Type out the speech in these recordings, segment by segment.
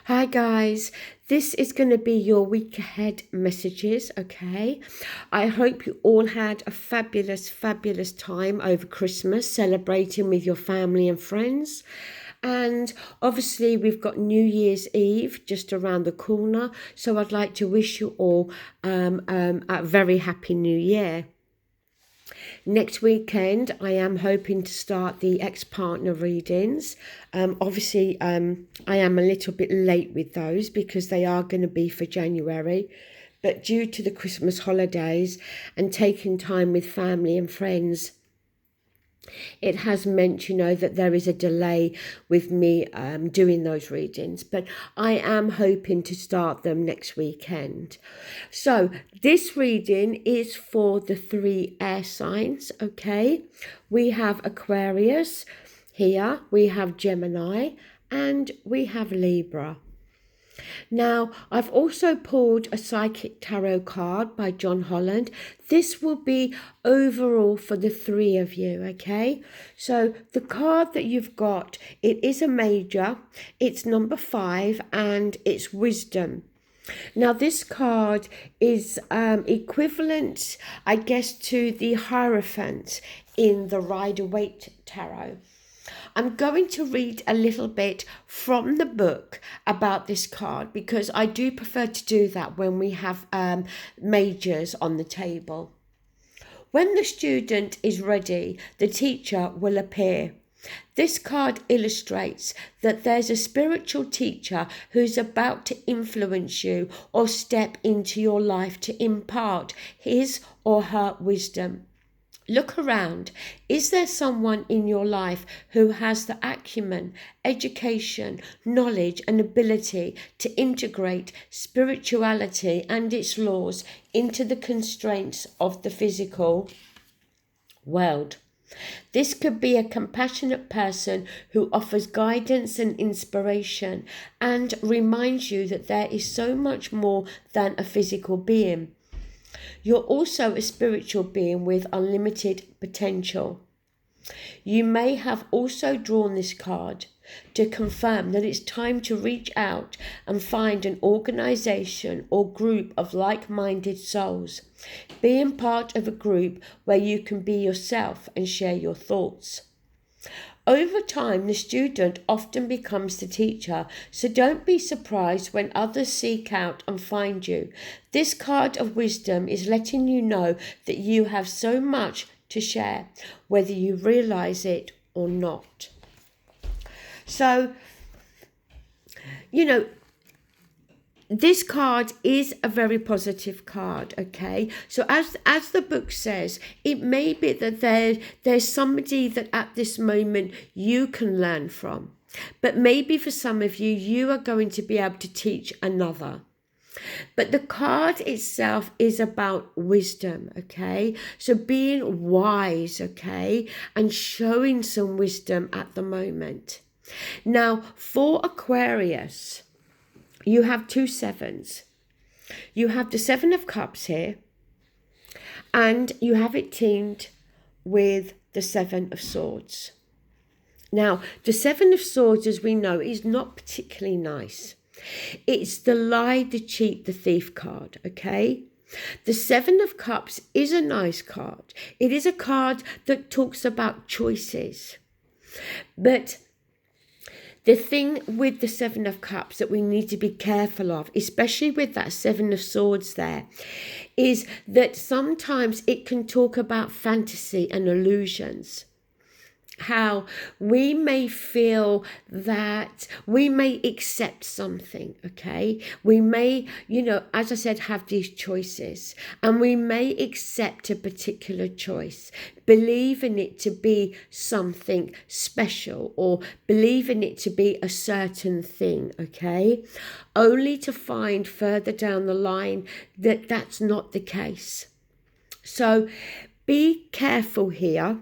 Hi guys, this is going to be your week ahead messages, okay? I hope you all had a fabulous time over Christmas celebrating with your family and friends. And obviously we've got New Year's Eve just around the corner, so I'd like to wish you all a very happy New Year. Next weekend, I am hoping to start the ex-partner readings. Obviously, I am a little bit late with those because they are going to be for January. But due to the Christmas holidays and taking time with family and friends, it has meant, that there is a delay with me doing those readings, but I am hoping to start them next weekend. So this reading is for the 3 air signs, okay? We have Aquarius here, we have Gemini, and we have Libra. Now, I've also pulled a Psychic Tarot card by John Holland. This will be overall for the 3 of you, okay? So the card that you've got, it is a major, it's number 5, and it's Wisdom. Now, this card is equivalent, I guess, to the Hierophant in the Rider-Waite Tarot. I'm going to read a little bit from the book about this card because I do prefer to do that when we have majors on the table. When the student is ready, the teacher will appear. This card illustrates that there's a spiritual teacher who's about to influence you or step into your life to impart his or her wisdom. Look around. Is there someone in your life who has the acumen, education, knowledge, and ability to integrate spirituality and its laws into the constraints of the physical world? This could be a compassionate person who offers guidance and inspiration and reminds you that there is so much more than a physical being. You're also a spiritual being with unlimited potential. You may have also drawn this card to confirm that it's time to reach out and find an organization or group of like-minded souls. Being part of a group where you can be yourself and share your thoughts. Over time, the student often becomes the teacher, so don't be surprised when others seek out and find you. This card of wisdom is letting you know that you have so much to share, whether you realize it or not. So, this card is a very positive card, okay? So as the book says, it may be that there's somebody that at this moment you can learn from. But maybe for some of you, you are going to be able to teach another. But the card itself is about wisdom, okay? So being wise, okay? And showing some wisdom at the moment. Now, for Aquarius, you have 2 sevens. You have the 7 of Cups here, and you have it teamed with the 7 of Swords. Now, the 7 of Swords, as we know, is not particularly nice. It's the lie, the cheat, the thief card, okay? The 7 of Cups is a nice card. It is a card that talks about choices. But the thing with the 7 of Cups that we need to be careful of, especially with that 7 of Swords there, is that sometimes it can talk about fantasy and illusions. How we may feel that we may accept something, okay? We may, as I said, have these choices, and we may accept a particular choice, believe in it to be something special or believe in it to be a certain thing, okay? Only to find further down the line that that's not the case. So be careful here.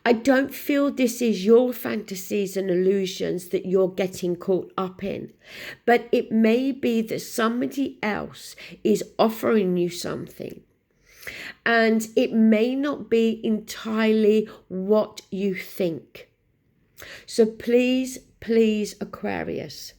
I don't feel this is your fantasies and illusions that you're getting caught up in, but it may be that somebody else is offering you something, and it may not be entirely what you think. So please, Aquarius,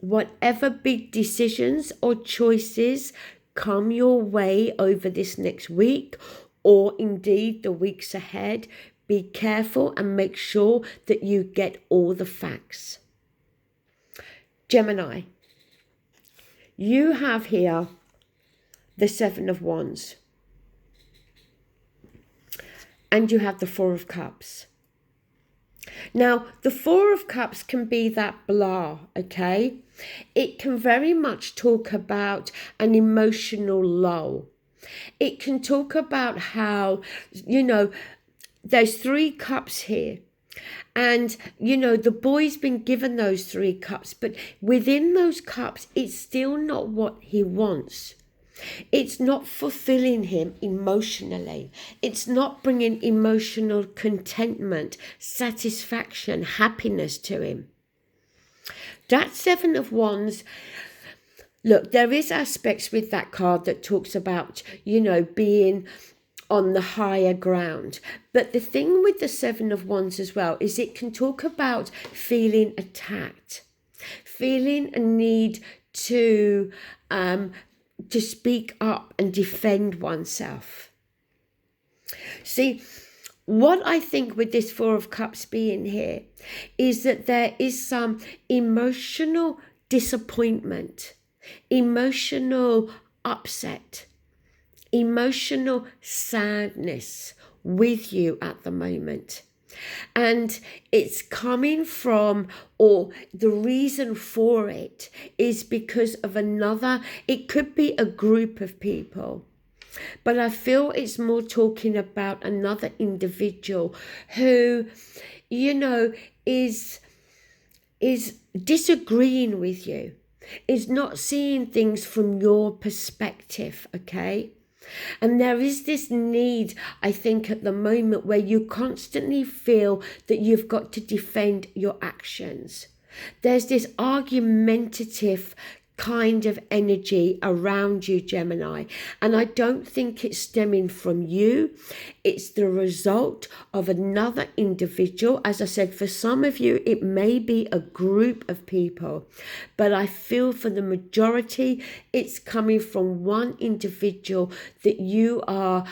whatever big decisions or choices come your way over this next week, or indeed the weeks ahead, be careful and make sure that you get all the facts. Gemini, you have here the Seven of Wands. And you have the Four of Cups. Now, the Four of Cups can be that blah, okay? It can very much talk about an emotional lull. It can talk about how, there's 3 cups here. And, the boy's been given those 3 cups, but within those cups, it's still not what he wants. It's not fulfilling him emotionally. It's not bringing emotional contentment, satisfaction, happiness to him. That Seven of Wands, look, there is aspects with that card that talks about, being on the higher ground. But the thing with the Seven of Wands as well is it can talk about feeling attacked, feeling a need to speak up and defend oneself. See, what I think with this Four of Cups being here is that there is some emotional disappointment, emotional upset, emotional sadness with you at the moment. And it's coming from, or the reason for it is because of it could be a group of people, but I feel it's more talking about another individual who, is disagreeing with you, is not seeing things from your perspective, okay? And there is this need, I think, at the moment where you constantly feel that you've got to defend your actions. There's this argumentative kind of energy around you, Gemini. And I don't think it's stemming from you. It's the result of another individual. As I said, for some of you, it may be a group of people. But I feel for the majority, it's coming from one individual that you are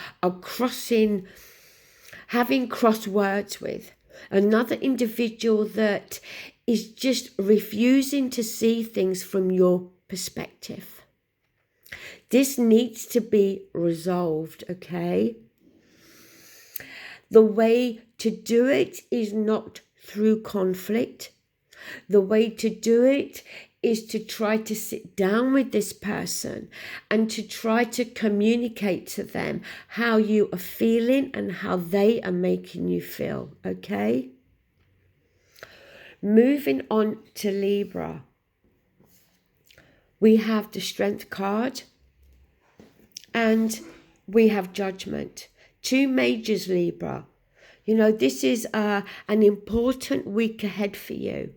having cross words with. Another individual that is just refusing to see things from your perspective. This needs to be resolved, okay? The way to do it is not through conflict. The way to do it is to try to sit down with this person and to try to communicate to them how you are feeling and how they are making you feel, okay? Moving on to Libra. We have the Strength card and we have Judgment. 2 majors, Libra. This is an important week ahead for you.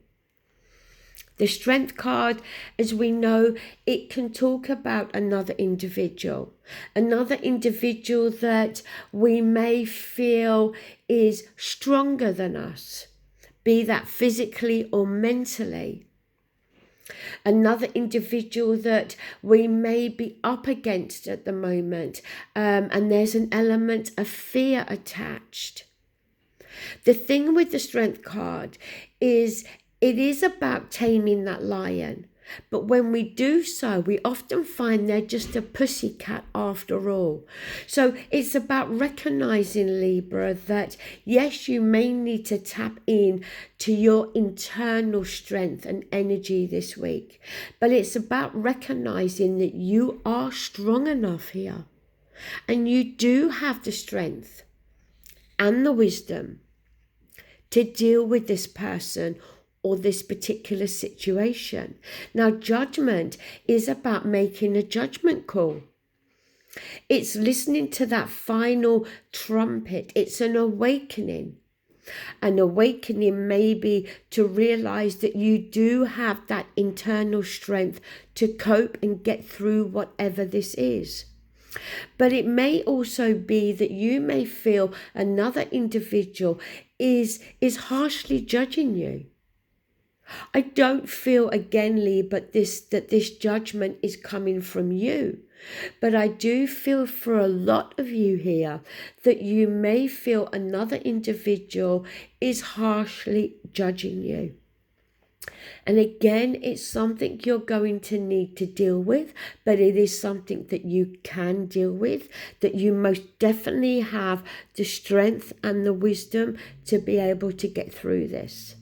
The Strength card, as we know, it can talk about another individual that we may feel is stronger than us, be that physically or mentally. Another individual that we may be up against at the moment, and there's an element of fear attached. The thing with the Strength card is it is about taming that lion. But when we do so, we often find they're just a pussycat after all. So it's about recognizing, Libra, that yes, you may need to tap in to your internal strength and energy this week. But it's about recognizing that you are strong enough here. And you do have the strength and the wisdom to deal with this person or this particular situation. Now, Judgment is about making a judgment call. It's listening to that final trumpet. It's an awakening. An awakening maybe to realize that you do have that internal strength to cope and get through whatever this is. But it may also be that you may feel another individual is harshly judging you. I don't feel again, Lee, but that this judgment is coming from you. But I do feel for a lot of you here that you may feel another individual is harshly judging you. And again, it's something you're going to need to deal with, but it is something that you can deal with, that you most definitely have the strength and the wisdom to be able to get through this.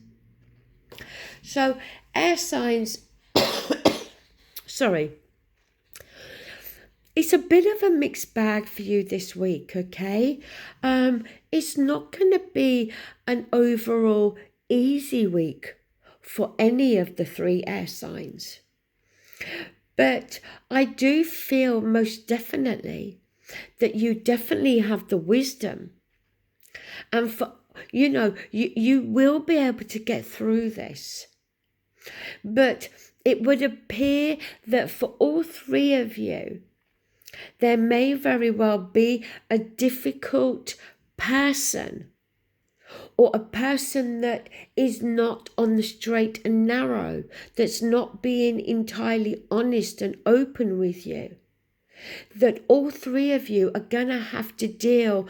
So, air signs, sorry. It's a bit of a mixed bag for you this week, okay? It's not going to be an overall easy week for any of the 3 air signs. But I do feel most definitely that you definitely have the wisdom. And for, you will be able to get through this. But it would appear that for all 3 of you, there may very well be a difficult person, or a person that is not on the straight and narrow, that's not being entirely honest and open with you. That all 3 of you are going to have to deal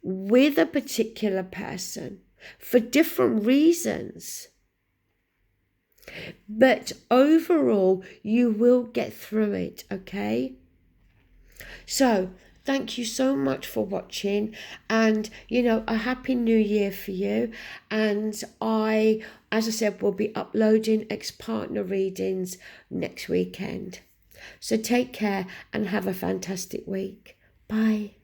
with a particular person for different reasons. But overall, you will get through it, okay? So, thank you so much for watching, and a happy new year for you. And I, as I said, will be uploading ex-partner readings next weekend. So take care and have a fantastic week. Bye.